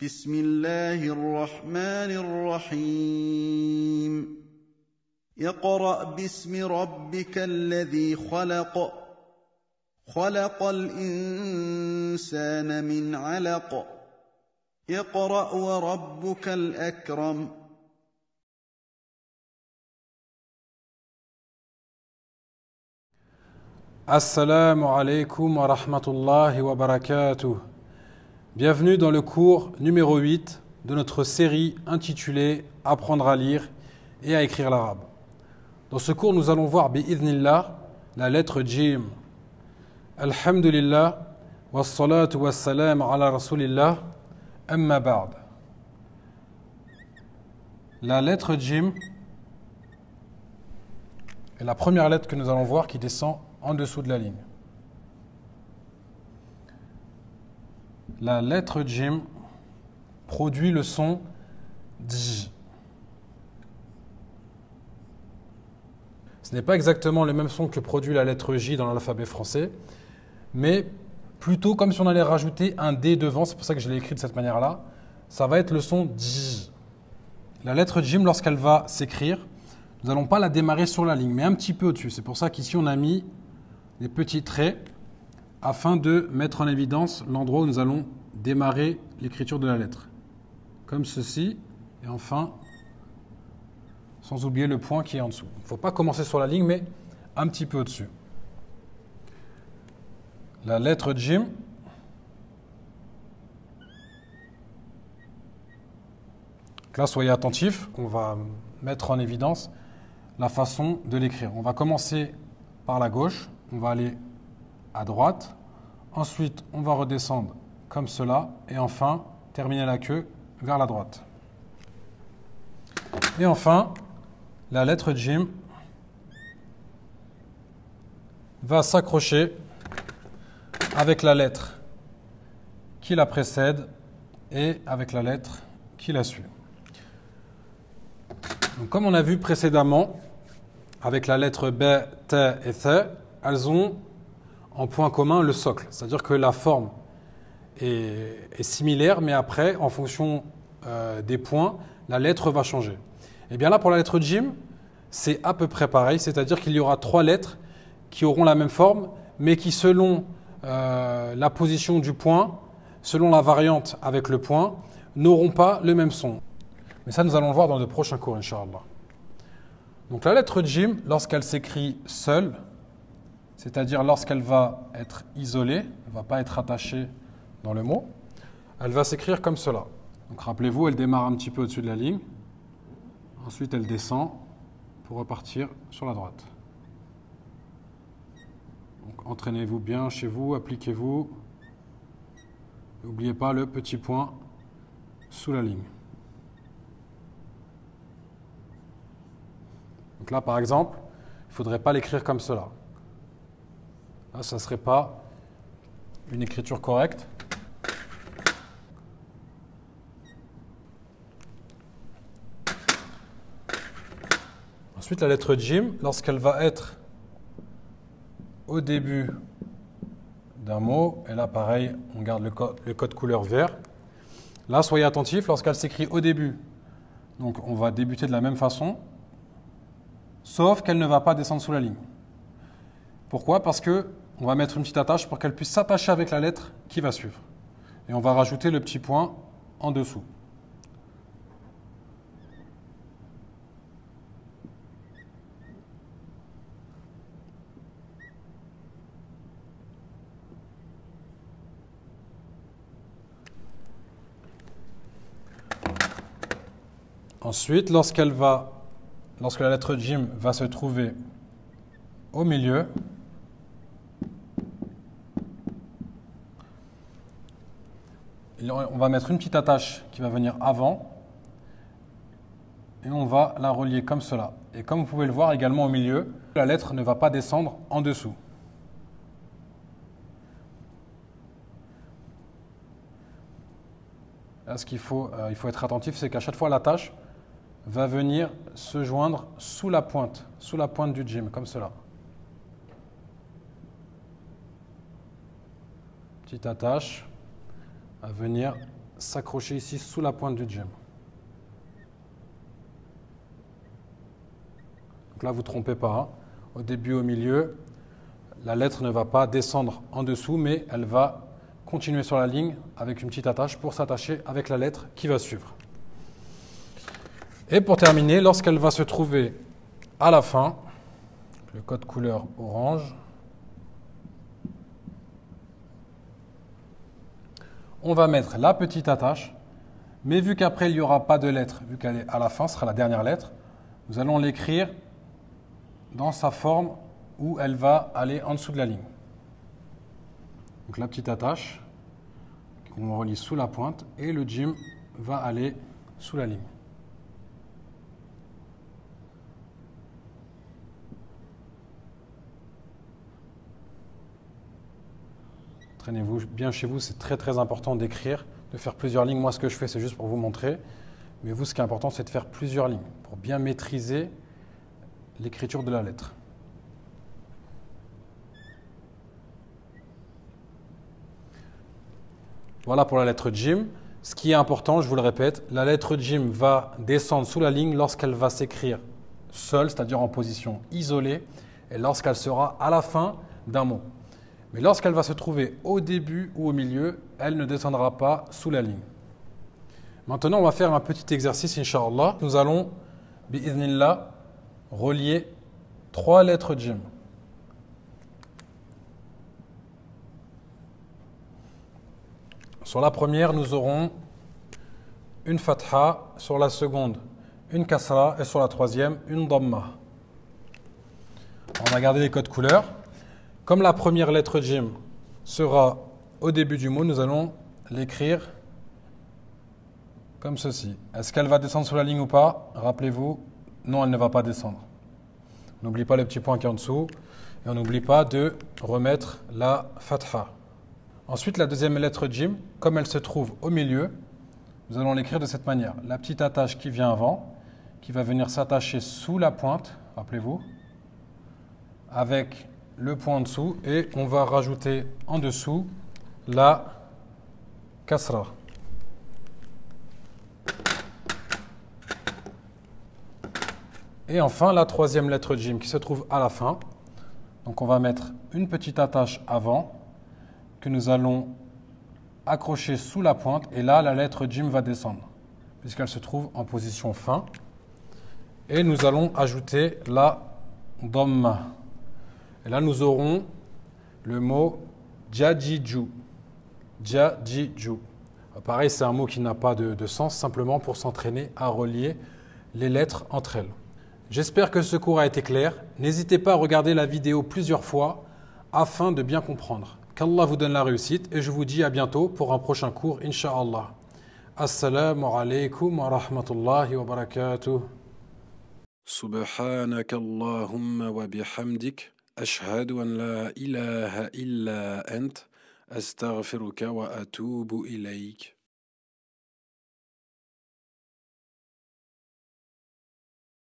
بسم الله الرحمن الرحيم اقرأ باسم ربك الذي خلق خلق الإنسان من علق اقرأ وربك الأكرم Assalamu alaikum wa rahmatullahi wa barakatuh. Bienvenue dans le cours numéro 8 de notre série intitulée Apprendre à lire et à écrire l'arabe. Dans ce cours, nous allons voir bi'idhnillah la lettre Jim. Alhamdulillah wa salatu wa salam ala rasulillah amma ba'd. La lettre Jim est la première lettre que nous allons voir qui descend en dessous de la ligne. La lettre Jim produit le son dj. Ce n'est pas exactement le même son que produit la lettre J dans l'alphabet français, mais plutôt comme si on allait rajouter un D devant, c'est pour ça que je l'ai écrit de cette manière-là, ça va être le son dj. La lettre Jim, lorsqu'elle va s'écrire, nous n'allons pas la démarrer sur la ligne, mais un petit peu au-dessus. C'est pour ça qu'ici on a mis des petits traits afin de mettre en évidence l'endroit où nous allons démarrer l'écriture de la lettre. Comme ceci, et enfin, sans oublier le point qui est en dessous. Il ne faut pas commencer sur la ligne, mais un petit peu au-dessus. La lettre Jim, là, soyez attentifs, on va mettre en évidence la façon de l'écrire. On va commencer par la gauche, on va aller à droite, ensuite on va redescendre comme cela, et enfin terminer la queue vers la droite. Et enfin, la lettre Jim va s'accrocher avec la lettre qui la précède et avec la lettre qui la suit. Donc, comme on a vu précédemment, avec la lettre B, T et Th, elles ont en point commun le socle. C'est-à-dire que la forme est similaire, mais après, en fonction des points, la lettre va changer. Et bien là, pour la lettre Jim, c'est à peu près pareil. C'est-à-dire qu'il y aura trois lettres qui auront la même forme, mais qui, selon la position du point, selon la variante avec le point, n'auront pas le même son. Mais ça, nous allons le voir dans de prochains cours, Inch'Allah. Donc la lettre Jim, lorsqu'elle s'écrit seule, c'est-à-dire lorsqu'elle va être isolée, elle ne va pas être attachée dans le mot, elle va s'écrire comme cela. Donc rappelez-vous, elle démarre un petit peu au-dessus de la ligne, ensuite elle descend pour repartir sur la droite. Donc entraînez-vous bien chez vous, appliquez-vous. N'oubliez pas le petit point sous la ligne. Donc là, par exemple, il ne faudrait pas l'écrire comme cela. Là, ça ne serait pas une écriture correcte. Ensuite, la lettre Jim, lorsqu'elle va être au début d'un mot, et là, pareil, on garde le code couleur vert. Là, soyez attentifs, lorsqu'elle s'écrit au début, donc on va débuter de la même façon, sauf qu'elle ne va pas descendre sous la ligne. Pourquoi? Parce qu'on va mettre une petite attache pour qu'elle puisse s'attacher avec la lettre qui va suivre. Et on va rajouter le petit point en dessous. Ensuite, lorsque la lettre Jim va se trouver au milieu, on va mettre une petite attache qui va venir avant et on va la relier comme cela. Et comme vous pouvez le voir également au milieu, la lettre ne va pas descendre en dessous. Là, il faut être attentif, c'est qu'à chaque fois l'attache va venir se joindre sous la pointe du Jim, comme cela. Petite attache à venir s'accrocher ici sous la pointe du djim. Donc là, vous ne vous trompez pas. Hein. Au début, au milieu, la lettre ne va pas descendre en dessous, mais elle va continuer sur la ligne avec une petite attache pour s'attacher avec la lettre qui va suivre. Et pour terminer, lorsqu'elle va se trouver à la fin, le code couleur orange, on va mettre la petite attache, mais vu qu'après il n'y aura pas de lettre, vu qu'elle est à la fin, ce sera la dernière lettre, nous allons l'écrire dans sa forme où elle va aller en dessous de la ligne. Donc la petite attache qu'on relie sous la pointe et le djim va aller sous la ligne. Traînez-vous bien chez vous, c'est très très important d'écrire, de faire plusieurs lignes. Moi ce que je fais c'est juste pour vous montrer, mais vous ce qui est important c'est de faire plusieurs lignes pour bien maîtriser l'écriture de la lettre. Voilà pour la lettre djim. Ce qui est important, je vous le répète, la lettre djim va descendre sous la ligne lorsqu'elle va s'écrire seule, c'est-à-dire en position isolée, et lorsqu'elle sera à la fin d'un mot. Mais lorsqu'elle va se trouver au début ou au milieu, elle ne descendra pas sous la ligne. Maintenant, on va faire un petit exercice, Inch'Allah. Nous allons, bi'idhnillah, relier 3 lettres djim. Sur la première, nous aurons une fatha, sur la seconde, une kasra, et sur la troisième, une dhamma. On va garder les codes couleurs. Comme la première lettre djim sera au début du mot, nous allons l'écrire comme ceci. Est-ce qu'elle va descendre sur la ligne ou pas? Rappelez-vous, non, elle ne va pas descendre. N'oublie pas le petit point qui est en dessous. Et on n'oublie pas de remettre la fatha. Ensuite, la deuxième lettre djim, comme elle se trouve au milieu, nous allons l'écrire de cette manière. La petite attache qui vient avant, qui va venir s'attacher sous la pointe, rappelez-vous, avec le point en dessous, et on va rajouter en dessous la kasra. Et enfin, la troisième lettre djim qui se trouve à la fin. Donc on va mettre une petite attache avant, que nous allons accrocher sous la pointe, et là la lettre djim va descendre puisqu'elle se trouve en position fin, et nous allons ajouter la dhamma, et là nous aurons le mot djadjiju. Djadjiju, pareil, c'est un mot qui n'a pas de sens, simplement pour s'entraîner à relier les lettres entre elles. J'espère que ce cours a été clair. N'hésitez pas à regarder la vidéo plusieurs fois afin de bien comprendre. Qu'Allah vous donne la réussite, et je vous dis à bientôt pour un prochain cours, Inch'Allah. Assalamu alaikum wa rahmatullahi wa barakatuh. سبحانك اللهم وبحمدك أشهد أن لا إله إلا أنت أستغفرك وأتوب إليك